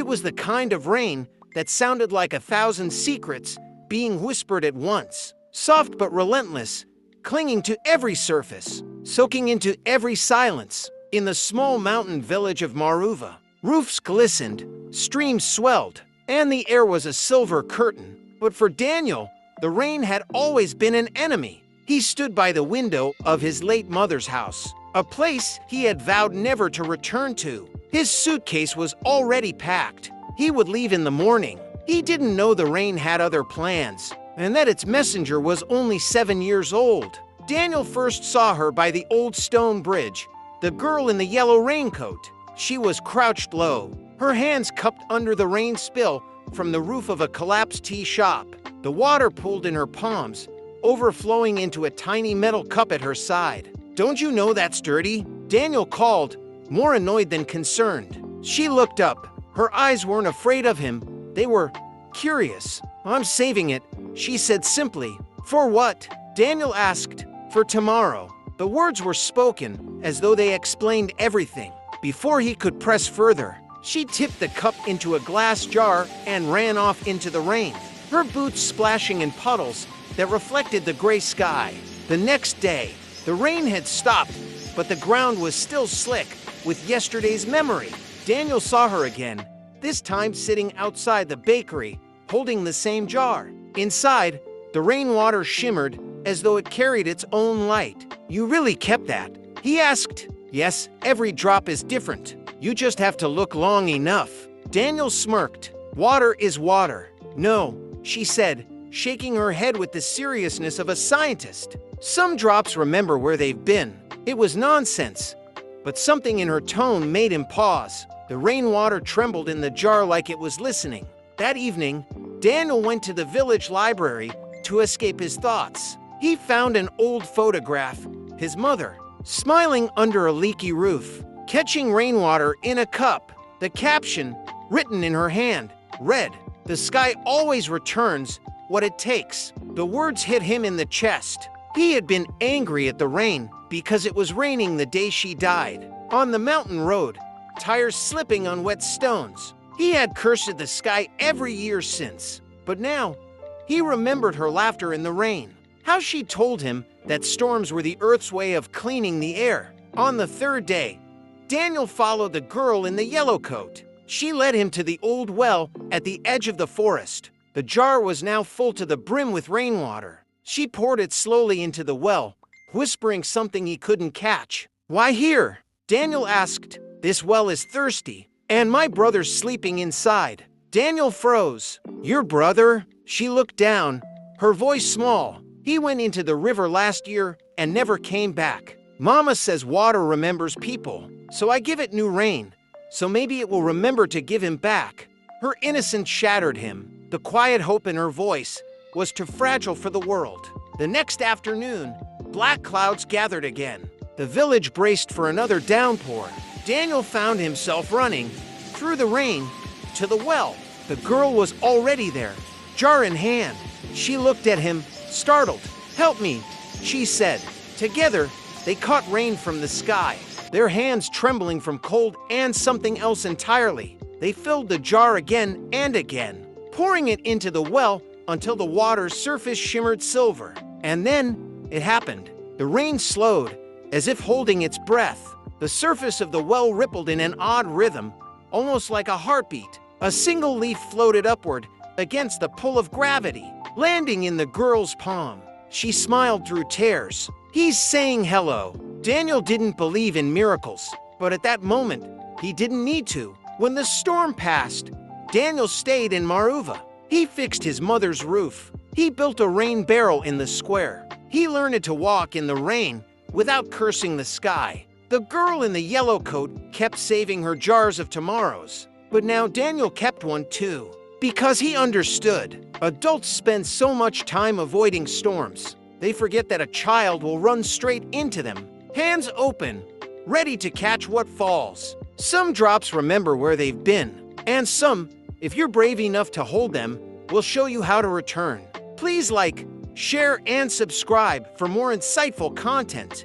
was the kind of rain that sounded like 1,000 secrets being whispered at once, soft but relentless, clinging to every surface, soaking into every silence. In the small mountain village of Maruva, roofs glistened, streams swelled, and the air was a silver curtain. But for Daniel, the rain had always been an enemy. He stood by the window of his late mother's house, a place he had vowed never to return to. His suitcase was already packed. He would leave in the morning. He didn't know the rain had other plans, and that its messenger was only 7 years old. Daniel first saw her by the old stone bridge, the girl in the yellow raincoat. She was crouched low, her hands cupped under the rain spill from the roof of a collapsed tea shop. The water pooled in her palms, overflowing into a tiny metal cup at her side. "Don't you know that's dirty?" Daniel called, more annoyed than concerned. She looked up. Her eyes weren't afraid of him. They were curious. "I'm saving it," she said simply. "For what?" Daniel asked. "For tomorrow." The words were spoken as though they explained everything. Before he could press further, she tipped the cup into a glass jar and ran off into the rain, her boots splashing in puddles that reflected the gray sky. The next day, the rain had stopped, but the ground was still slick with yesterday's memory. Daniel saw her again, this time sitting outside the bakery, holding the same jar. Inside, the rainwater shimmered as though it carried its own light. "You really kept that?" he asked. "Yes, every drop is different. You just have to look long enough." Daniel smirked. "Water is water." "No," she said, shaking her head with the seriousness of a scientist. "Some drops remember where they've been." It was nonsense, but something in her tone made him pause. The rainwater trembled in the jar like it was listening. That evening, Daniel went to the village library to escape his thoughts. He found an old photograph, his mother, smiling under a leaky roof, catching rainwater in a cup. The caption, written in her hand, read, "The sky always returns what it takes." The words hit him in the chest. He had been angry at the rain because it was raining the day she died. On the mountain road, tires slipping on wet stones. He had cursed the sky every year since. But now, he remembered her laughter in the rain. How she told him that storms were the Earth's way of cleaning the air. On the third day, Daniel followed the girl in the yellow coat. She led him to the old well at the edge of the forest. The jar was now full to the brim with rainwater. She poured it slowly into the well, whispering something he couldn't catch. "Why here?" Daniel asked. "This well is thirsty, and my brother's sleeping inside." Daniel froze. "Your brother?" She looked down, her voice small. "He went into the river last year and never came back. Mama says water remembers people, so I give it new rain, so maybe it will remember to give him back." Her innocence shattered him. The quiet hope in her voice was too fragile for the world. The next afternoon, black clouds gathered again. The village braced for another downpour. Daniel found himself running through the rain to the well. The girl was already there, jar in hand. She looked at him, startled. "Help me," she said. Together, they caught rain from the sky, their hands trembling from cold and something else entirely. They filled the jar again and again, pouring it into the well until the water's surface shimmered silver. And then it happened. The rain slowed, as if holding its breath. The surface of the well rippled in an odd rhythm, almost like a heartbeat. A single leaf floated upward against the pull of gravity, landing in the girl's palm. She smiled through tears. "He's saying hello." Daniel didn't believe in miracles, but at that moment, he didn't need to. When the storm passed, Daniel stayed in Maruva. He fixed his mother's roof. He built a rain barrel in the square. He learned to walk in the rain without cursing the sky. The girl in the yellow coat kept saving her jars of tomorrows. But now Daniel kept one too, because he understood. Adults spend so much time avoiding storms. They forget that a child will run straight into them, hands open, ready to catch what falls. Some drops remember where they've been, and some, if you're brave enough to hold them, will show you how to return. Please like, share, and subscribe for more insightful content.